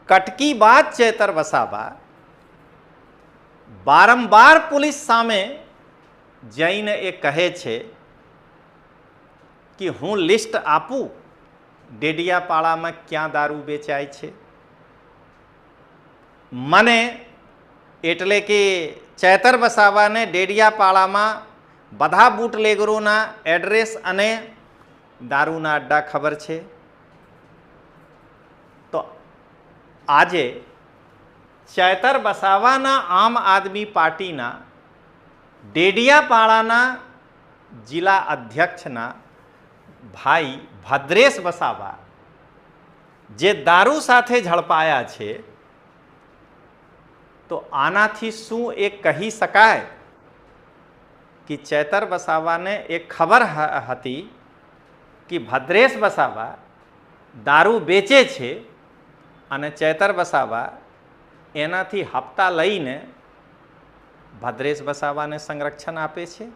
કટકી બાદ ચેતર વસાવા વારંવાર પોલીસ સામે જઈને એ કહે છે કે હું લિસ્ટ આપું ડેડિયાપાડામાં ક્યાં દારૂ વેચાય છે, મને એટલે કે ચેતર વસાવાને ડેડિયાપાડામાં બધા બુટલેગરોના એડ્રેસ અને દારૂના અડ્ડા ખબર છે. તો આજે ચેતર વસાવાના આમ આદમી પાર્ટીના ડેડિયાપાડાના જિલ્લા અધ્યક્ષના ભાઈ ભદ્રેશ વસાવા જે દારૂ સાથે ઝડપાયા છે, તો આનાથી શું એ કહી શકાય કે ચેતર વસાવાને એ ખબર હતી કે ભદ્રેશ વસાવા દારૂ વેચે છે અને ચેતર વસાવા એનાથી હપ્તા લઈને ભદ્રેશ વસાવાને સંરક્ષણ આપે છે?